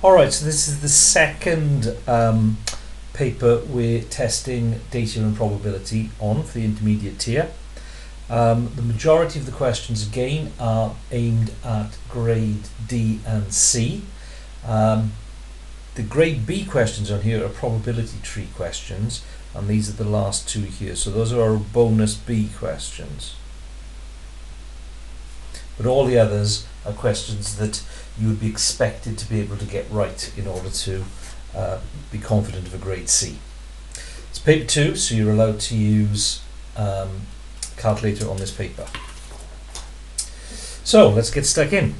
Alright, so this is the second paper we're testing data and probability on for the intermediate tier. The majority of the questions again are aimed at grade D and C. The grade B questions on here are probability tree questions, and these are the last two here, so those are our bonus B questions. But all the others are questions that you would be expected to be able to get right in order to be confident of a grade C. It's paper 2, so you're allowed to use calculator on this paper. So let's get stuck in.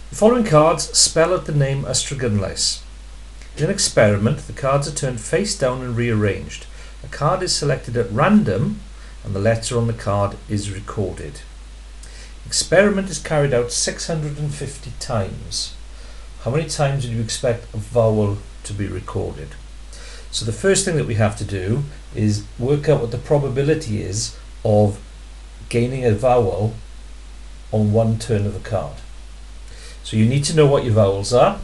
The following cards spell out the name astragalus. In an experiment, the cards are turned face down and rearranged. A card is selected at random and the letter on the card is recorded. Experiment is carried out 650 times. How many times would you expect a vowel to be recorded? So the first thing that we have to do is work out what the probability is of gaining a vowel on one turn of a card. So you need to know what your vowels are.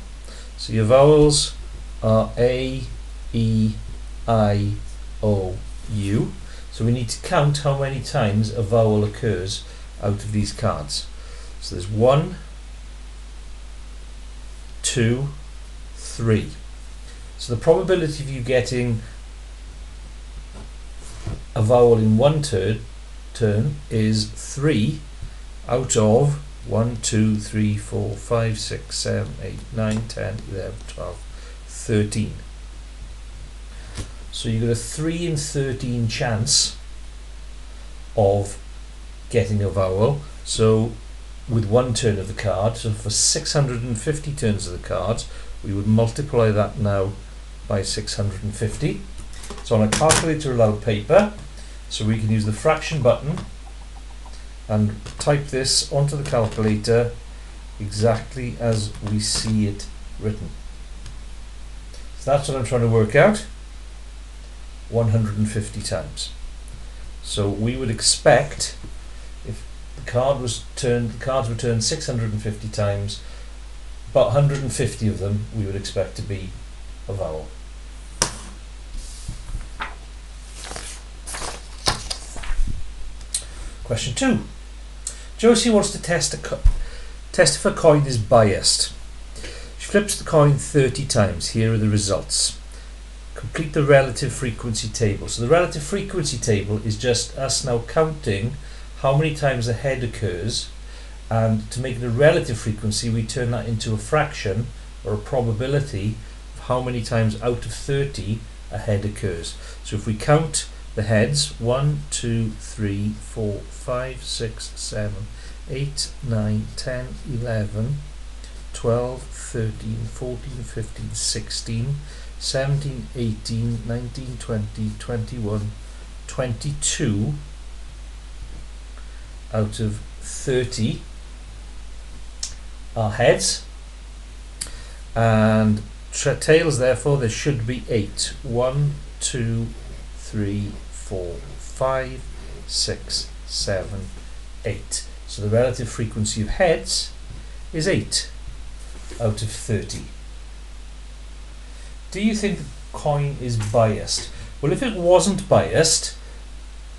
So your vowels are A, E, I, O, U. So we need to count how many times a vowel occurs out of these cards. So there's 1, 2, 3. So the probability of you getting a vowel in one turn is 3 out of 1, 2, 3, 4, 5, 6, 7, 8, 9, 10, 11, 12, 13. So you've got a 3 in 13 chance of getting a vowel. So with one turn of the card, so for 650 turns of the cards, we would multiply that now by 650. So on a calculator allowed paper, so we can use the fraction button and type this onto the calculator exactly as we see it written. So that's what I'm trying to work out, 150 times. So we would expect, if the cards were turned 650 times, about 150 of them we would expect to be a vowel. Question 2. Josie wants to test if a coin is biased. She flips the coin 30 times. Here are the results. Complete the relative frequency table. So the relative frequency table is just us now counting how many times a head occurs, and to make it a relative frequency we turn that into a fraction or a probability of how many times out of 30 a head occurs. So if we count the heads, 1, 2, 3, 4, 5, 6, 7, 8, 9, 10, 11, 12, 13, 14, 15, 16, 17, 18, 19, 20, 21, 22 out of 30 are heads, and tails, therefore there should be 8. 1, 2, 3, 4, 5, 6, 7, 8. So the relative frequency of heads is 8 out of 30. Do you think the coin is biased? Well, if it wasn't biased,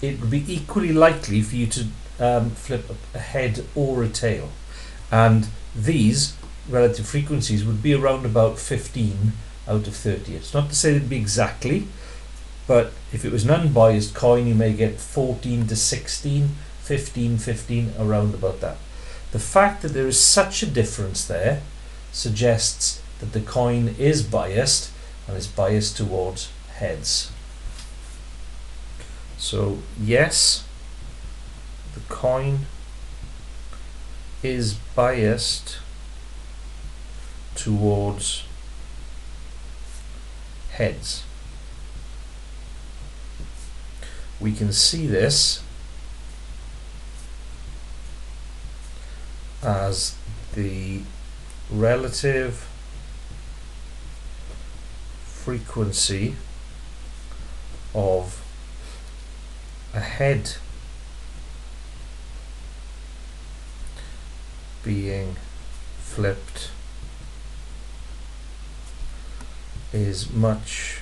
it would be equally likely for you to flip a head or a tail, and these relative frequencies would be around about 15 out of 30. It's not to say it'd be exactly, but if it was an unbiased coin you may get 14 to 16, 15, 15, around about that. The fact that there is such a difference there suggests that the coin is biased, and is biased towards heads. So yes, the coin is biased towards heads. We can see this as the relative frequency of a head being flipped is much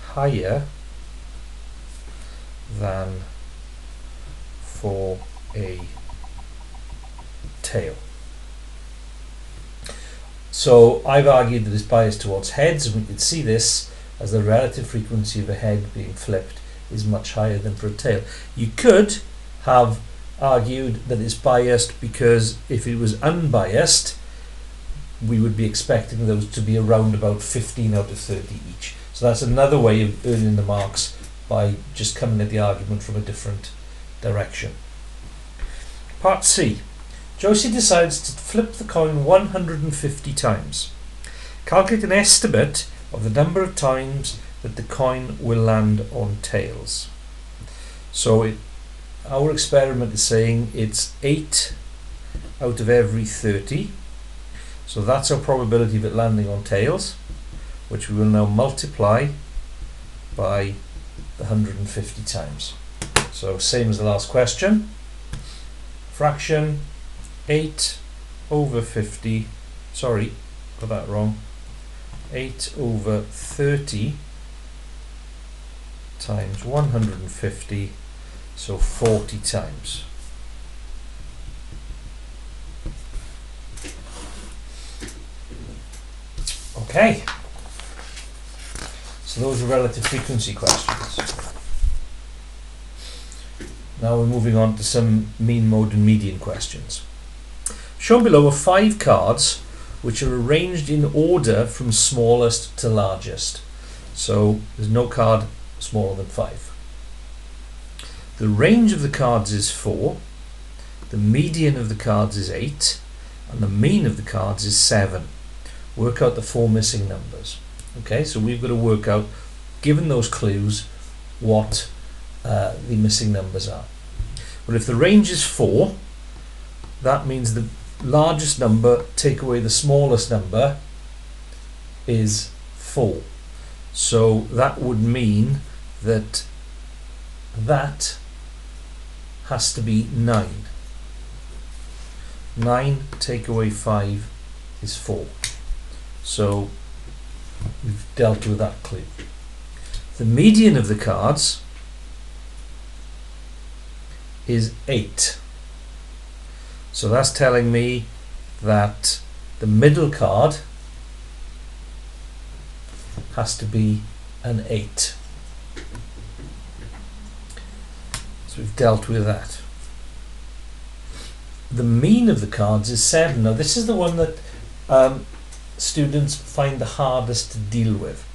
higher than for a tail. So I've argued that it's biased towards heads, and we can see this as the relative frequency of a head being flipped is much higher than for a tail. You could have argued that it's biased because if it was unbiased, we would be expecting those to be around about 15 out of 30 each. So that's another way of earning the marks, by just coming at the argument from a different direction. Part C. Josie decides to flip the coin 150 times. Calculate an estimate of the number of times that the coin will land on tails. So our experiment is saying it's 8 out of every 30. So that's our probability of it landing on tails, which we will now multiply by the 150 times. So same as the last question. Fraction 8 over 50, sorry, got that wrong, 8 over 30 times 150, so 40 times. Okay, so those are relative frequency questions. Now we're moving on to some mean, mode and median questions. Shown below are 5 cards which are arranged in order from smallest to largest. So there's no card smaller than 5. The range of the cards is 4, the median of the cards is 8, and the mean of the cards is 7. Work out the 4 missing numbers. Okay, so we've got to work out, given those clues, what the missing numbers are. Well, if the range is 4, that means the largest number take away the smallest number is 4. So that would mean that that has to be 9. 9 take away 5 is 4. So we've dealt with that clue. The median of the cards is 8. So that's telling me that the middle card has to be an 8. So we've dealt with that. The mean of the cards is 7. Now this is the one that students find the hardest to deal with.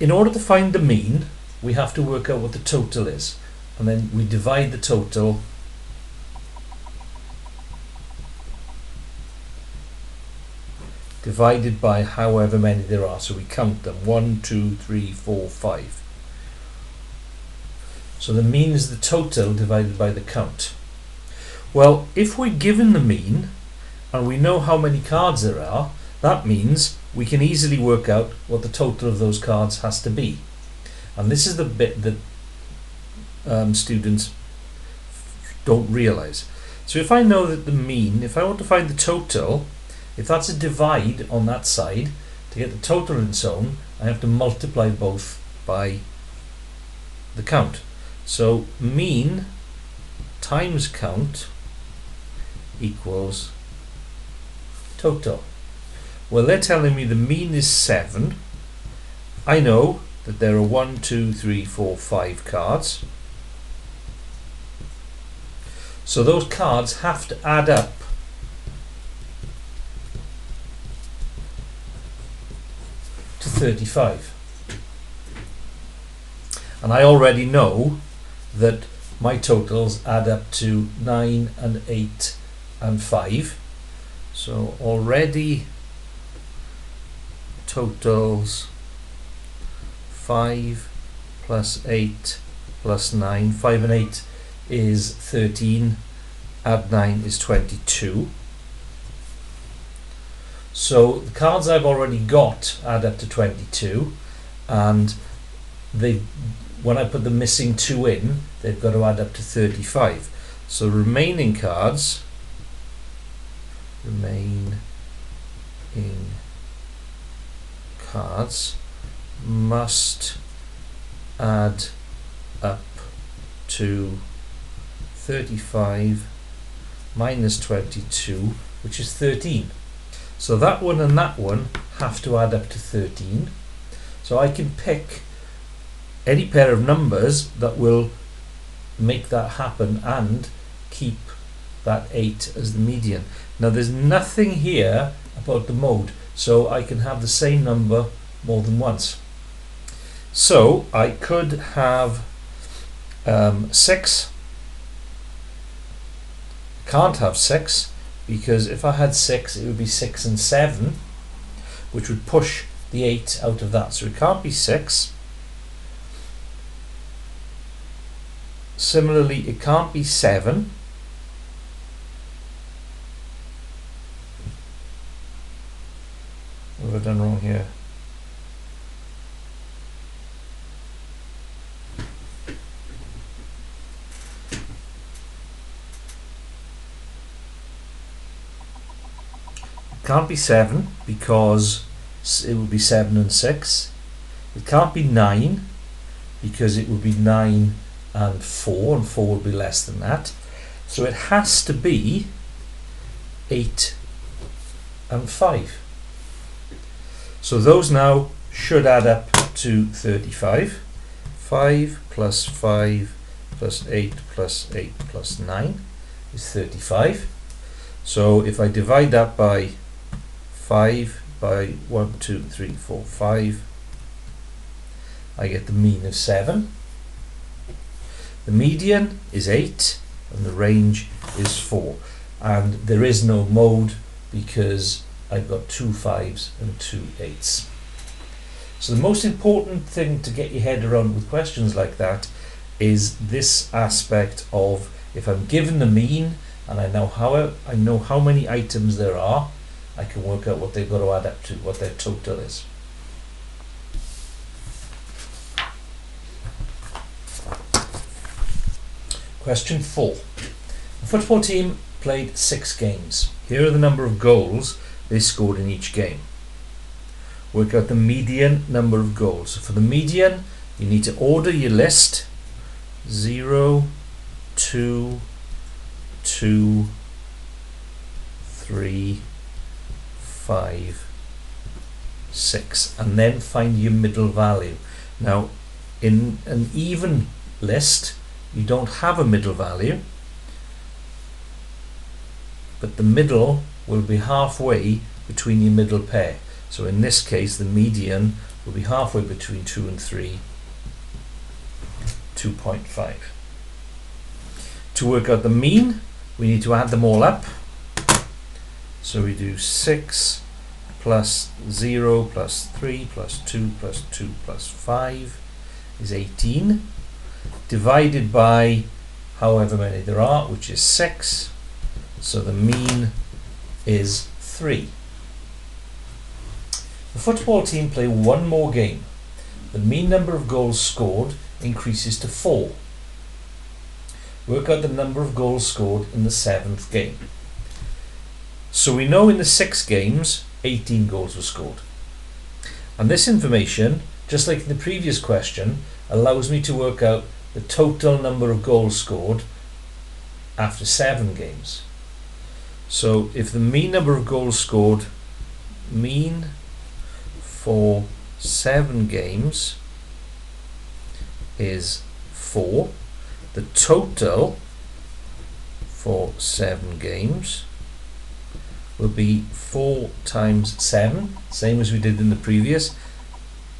In order to find the mean, we have to work out what the total is, and then we divide the total divided by however many there are. So we count them: 1, 2, 3, 4, 5. So the mean is the total divided by the count. Well, if we're given the mean and we know how many cards there are, that means we can easily work out what the total of those cards has to be. And this is the bit that students don't realize. So if I know that the mean, if I want to find the total, if that's a divide on that side, to get the total in its own, I have to multiply both by the count. So mean times count equals total. Well, they're telling me the mean is 7. I know that there are 1, 2, 3, 4, 5 cards. So those cards have to add up to 35. And I already know that my totals add up to 9 and 8 and 5. So already totals 5 plus 8 plus 9. 5 and 8 is 13, add 9 is 22. So the cards I've already got add up to 22, and when I put the missing 2 in, they've got to add up to 35. So remaining cards, remaining cards must add up to 35 minus 22, which is 13. So that one and that one have to add up to 13. So I can pick any pair of numbers that will make that happen and keep that 8 as the median. Now there's nothing here about the mode, so I can have the same number more than once. So I could have 6. Can't have 6, because if I had 6 it would be 6 and 7, which would push the 8 out of that, so it can't be 6. Similarly, it can't be 7. What have I done wrong here? Can't be 7 because it would be 7 and 6. It can't be 9 because it would be 9 and 4, and 4 would be less than that. So it has to be 8 and 5. So those now should add up to 35. 5 plus 5 plus 8 plus 8 plus 9 is 35. So if I divide that by 5 by 1, 2, 3, 4, 5, I get the mean of 7. The median is 8 and the range is 4. And there is no mode because I've got 2 5s and 2 8s. So the most important thing to get your head around with questions like that is this aspect of, if I'm given the mean and I know how many items there are, I can work out what they've got to add up to, what their total is. Question 4. The football team played 6 games. Here are the number of goals they scored in each game. Work out the median number of goals. So for the median, you need to order your list 0, 2, 2, 3, 5, 6, and then find your middle value. Now, in an even list, you don't have a middle value, but the middle will be halfway between your middle pair. So in this case, the median will be halfway between 2 and 3, 2.5. To work out the mean, we need to add them all up. So we do 6 plus 0 plus 3 plus 2 plus 2 plus 5 is 18, divided by however many there are, which is 6. So the mean is 3. The football team play one more game. The mean number of goals scored increases to 4. Work out the number of goals scored in the 7th game. So we know in the 6 games 18 goals were scored. And this information, just like in the previous question, allows me to work out the total number of goals scored after 7 games. So if the mean number of goals scored, mean for 7 games is 4, the total for 7 games will be 4 times 7, same as we did in the previous.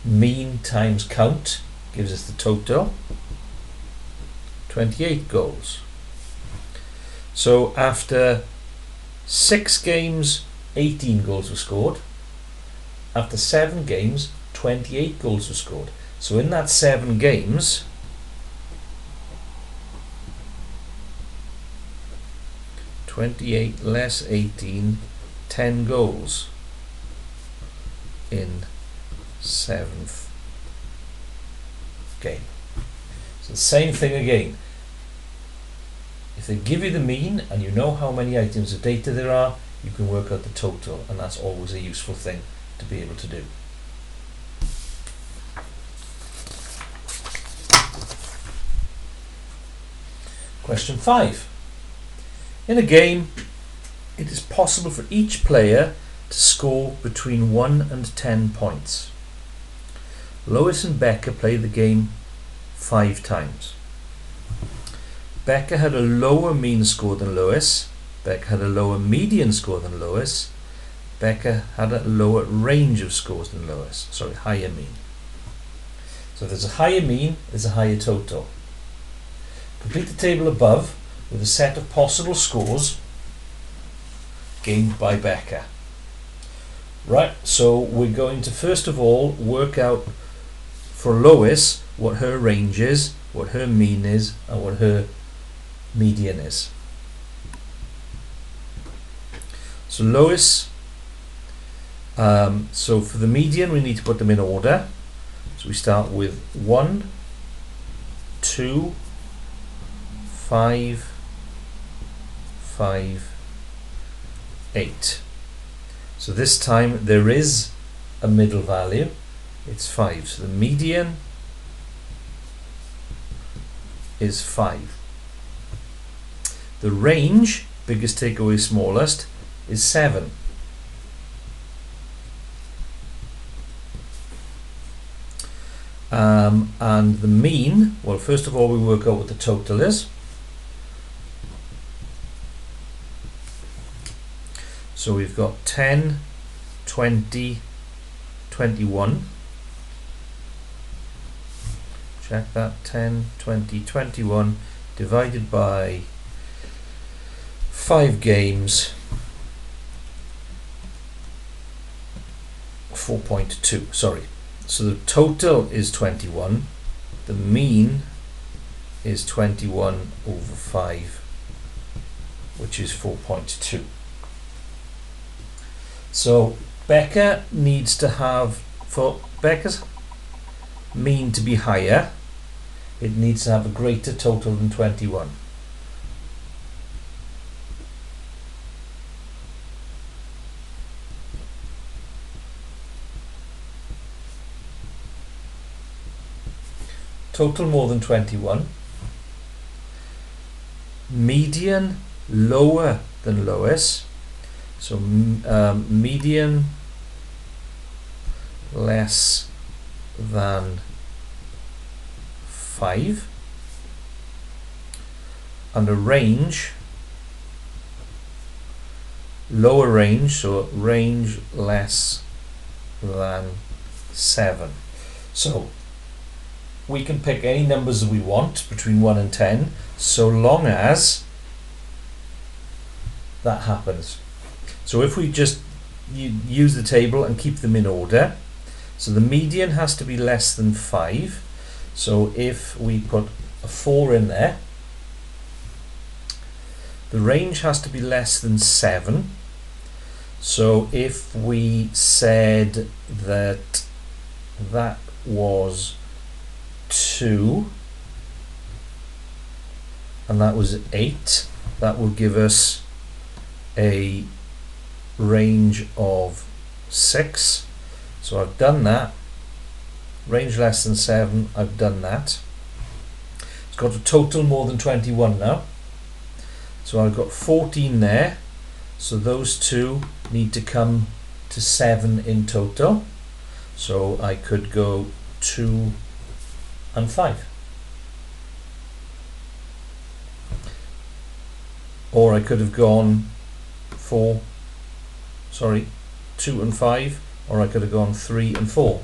Mean times count gives us the total, 28 goals. So after 6 games, 18 goals were scored. After 7 games, 28 goals were scored. So in that 7 games, 28 less 18, 10 goals in 7th game. So the same thing again. If they give you the mean and you know how many items of data there are, you can work out the total, and that's always a useful thing to be able to do. Question 5. In a game, it is possible for each player to score between 1 and 10 points. Lois and Becca played the game 5 times. Becca had a lower mean score than Lois. Becca had a lower median score than Lois. Becca had a lower range of scores than Lois. Sorry, higher mean. So if there's a higher mean, there's a higher total. Complete the table above with a set of possible scores gained by Becca. Right, so we're going to first of all work out for Lois what her range is, what her mean is, and what her median is. So Lois, so for the median we need to put them in order. So we start with 1, 2, 5, 5, 8. So this time there is a middle value, it's 5. So the median is 5. The range, biggest takeaway smallest, is 7. And the mean, well, first of all we work out what the total is. So we've got 10, 20, 21. Check that, 10, 20, 21 divided by 5 games, 4.2, sorry. So the total is 21, the mean is 21 over 5, which is 4.2. So Becca needs to have, for Becca's mean to be higher, it needs to have a greater total than 21. Total more than 21. Median lower than Lois. So median less than 5. And a range, lower range, so range less than 7. So we can pick any numbers that we want between 1 and 10, so long as that happens. So if we just use the table and keep them in order, so the median has to be less than 5. So if we put a 4 in there, the range has to be less than 7. So if we said that that was 2 and that was 8, that will give us a range of 6. So I've done that. Range less than 7, I've done that. It's got a total more than 21 now. So I've got 14 there. So those two need to come to 7 in total. So I could go 2 and 5. Or I could have gone 2 and 5, or I could have gone 3 and 4.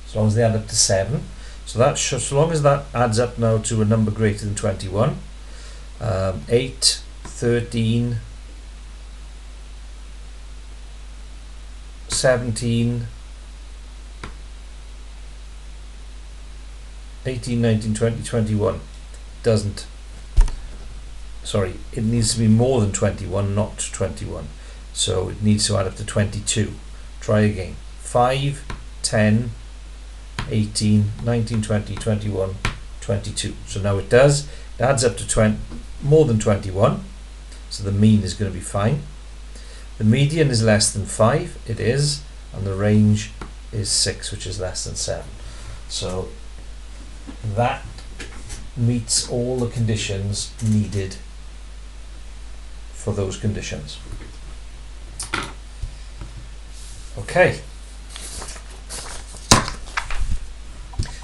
As long as they add up to 7. So that so long as that adds up now to a number greater than 21. 8, 13, 17, 18, 19, 20, 21. Doesn't. Sorry, it needs to be more than 21, not 21. So it needs to add up to 22. Try again. 5, 10, 18, 19, 20, 21, 22. So now it does. It adds up to more than 21. So the mean is going to be fine. The median is less than 5. It is. And the range is 6, which is less than 7. So that meets all the conditions needed for those conditions. Okay.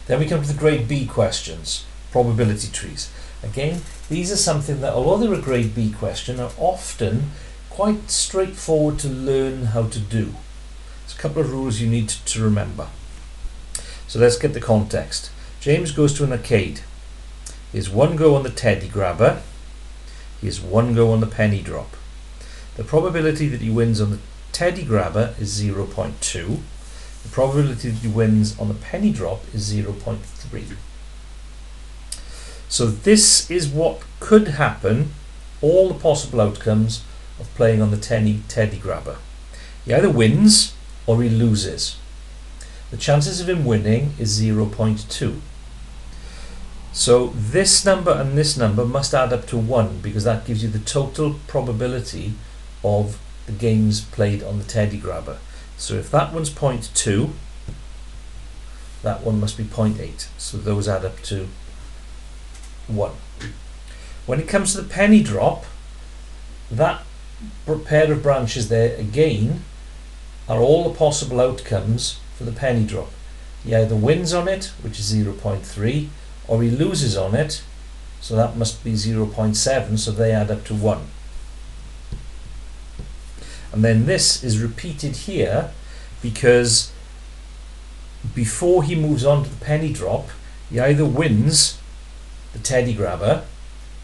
Then we come to the grade B questions, probability trees. Again, these are something that, although they're a grade B question, are often quite straightforward to learn how to do. There's a couple of rules you need to remember. So let's get the context. James goes to an arcade. He has one go on the teddy grabber. He has one go on the penny drop. The probability that he wins on the teddy grabber is 0.2. The probability that he wins on the penny drop is 0.3. So this is what could happen, all the possible outcomes of playing on the teddy grabber. He either wins or he loses. The chances of him winning is 0.2. So this number and this number must add up to 1, because that gives you the total probability of the games played on the teddy grabber. So if that one's 0.2, that one must be 0.8. So those add up to 1. When it comes to the penny drop, that pair of branches there again are all the possible outcomes for the penny drop. He either wins on it, which is 0.3, or he loses on it, so that must be 0.7, so they add up to 1. And then this is repeated here because before he moves on to the penny drop, he either wins the teddy grabber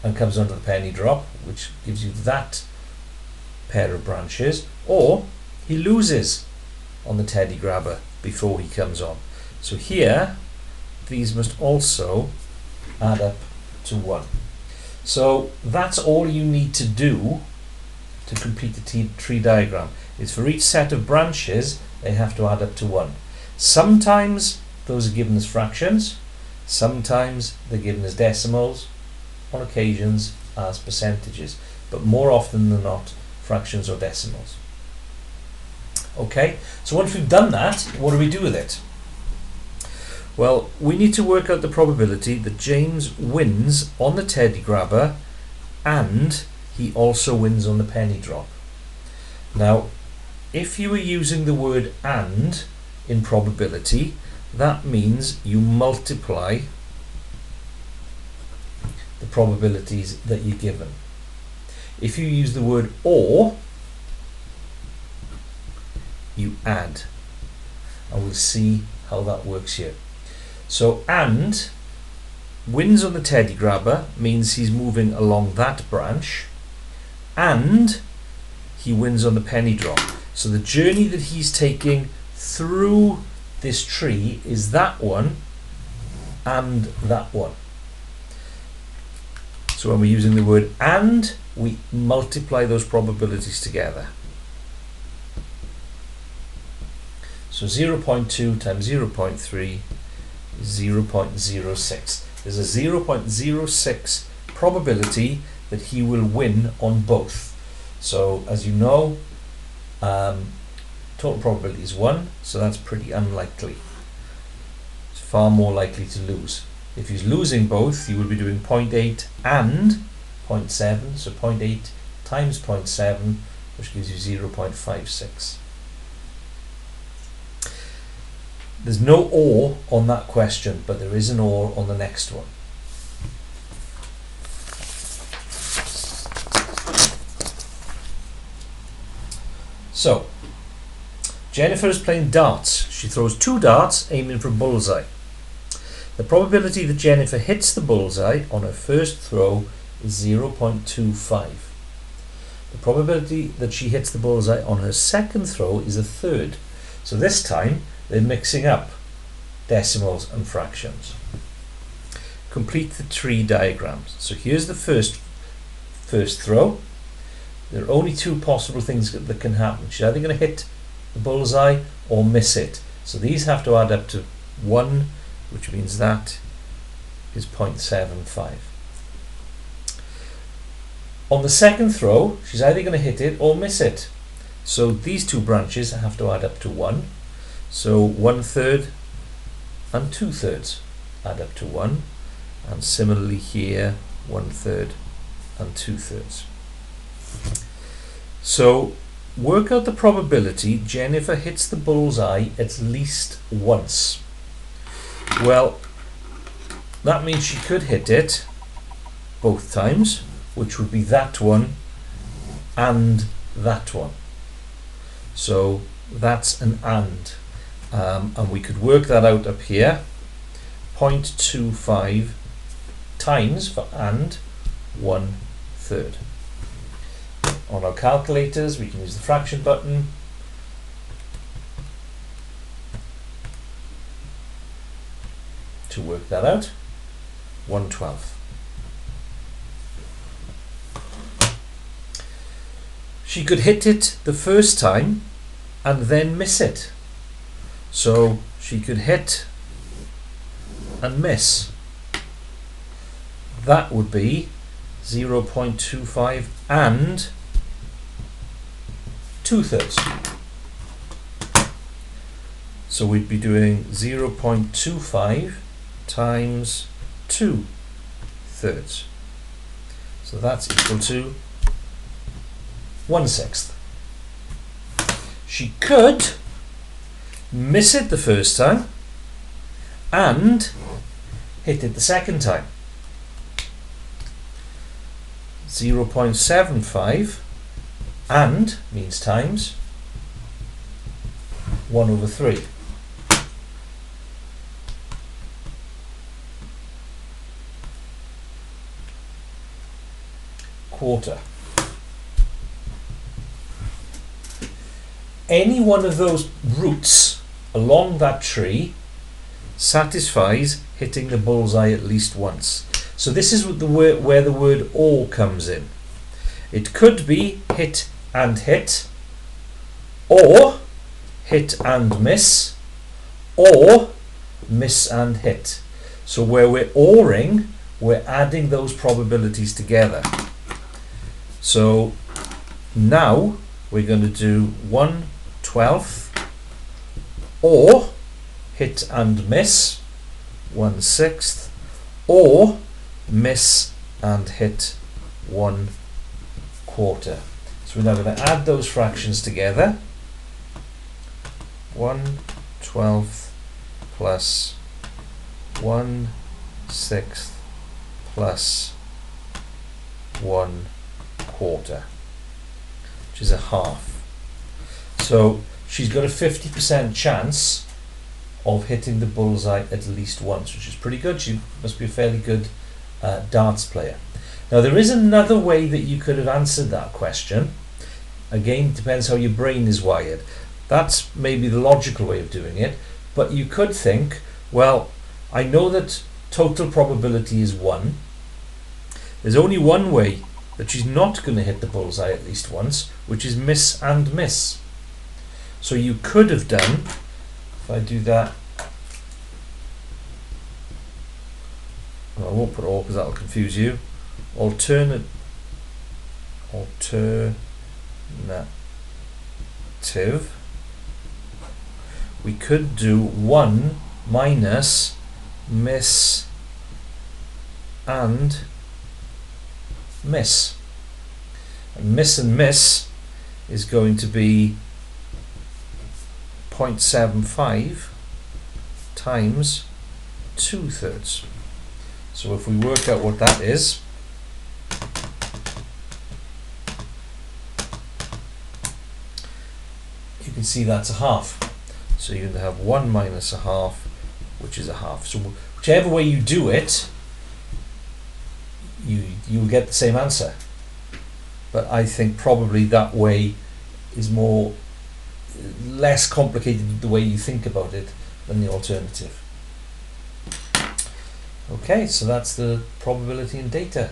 and comes onto the penny drop, which gives you that pair of branches, or he loses on the teddy grabber before he comes on. So here these must also add up to 1. So that's all you need to do to complete the tree diagram. Is for each set of branches they have to add up to 1. Sometimes those are given as fractions, sometimes they're given as decimals, on occasions as percentages, but more often than not fractions or decimals. Okay, so once we've done that, what do we do with it? Well, we need to work out the probability that James wins on the teddy grabber and he also wins on the penny drop. Now, if you were using the word "and" in probability, that means you multiply the probabilities that you're given. If you use the word "or," you add, and we'll see how that works here. So "and" wins on the teddy grabber means he's moving along that branch, and he wins on the penny drop. So the journey that he's taking through this tree is that one and that one. So when we're using the word "and," we multiply those probabilities together. So 0.2 times 0.3 is 0.06. There's a 0.06 probability that he will win on both. So as you know, total probability is 1, so that's pretty unlikely. It's far more likely to lose. If he's losing both, you will be doing 0.8 and 0.7, so 0.8 times 0.7, which gives you 0.56. There's no "or" on that question, but there is an "or" on the next one. So, Jennifer is playing darts. She throws 2 darts, aiming for a bullseye. The probability that Jennifer hits the bullseye on her first throw is 0.25. The probability that she hits the bullseye on her second throw is 1/3. So this time they're mixing up decimals and fractions. Complete the tree diagrams. So here's the first throw. There are only 2 possible things that can happen. She's either going to hit the bullseye or miss it. So these have to add up to 1, which means that is 0.75. On the second throw, she's either going to hit it or miss it. So these 2 branches have to add up to 1. So 1/3 and 2/3 add up to 1. and similarly here 1/3 and 2/3. So work out the probability Jennifer hits the bullseye at least once. Well, that means she could hit it both times, which would be that one and that one. So that's an and we could work that out up here. 0.25 times for and 1/3. On our calculators, we can use the fraction button. To work that out, 1/12. She could hit it the first time and then miss it. So she could hit and miss. That would be 0.25 and 2/3. So we'd be doing 0.25 times 2/3. So that's equal to 1/6. She could miss it the first time and hit it the second time. 0.75 and means times 1/3. Quarter. Any one of those roots along that tree satisfies hitting the bullseye at least once. So this is what where the word or comes in. It could be hit and hit, or hit and miss, or miss and hit. So where we're oring, we're adding those probabilities together. So now we're going to do 1/12 or hit and miss 1/6 or miss and hit 1/4. So we're now going to add those fractions together. 1/12 plus 1/6 plus 1/4, which is a half. So she's got a 50% chance of hitting the bullseye at least once, which is pretty good. She must be a fairly good darts player. Now there is another way that you could have answered that question. Again, it depends how your brain is wired. That's maybe the logical way of doing it, but you could think, well, I know that total probability is 1. There's only one way that she's not going to hit the bullseye at least once, which is miss and miss. So you could have done, if I do that, well, I won't put all because that'll confuse you. Alternative. We could do 1 minus miss and miss. And miss is going to be 0.75 times 2/3. So if we work out what that is, you can see that's a half. So you're going to have 1 minus a half, which is a half. So whichever way you do it, you will get the same answer. But I think probably that way is less complicated the way you think about it than the alternative. Okay, so that's the probability in data.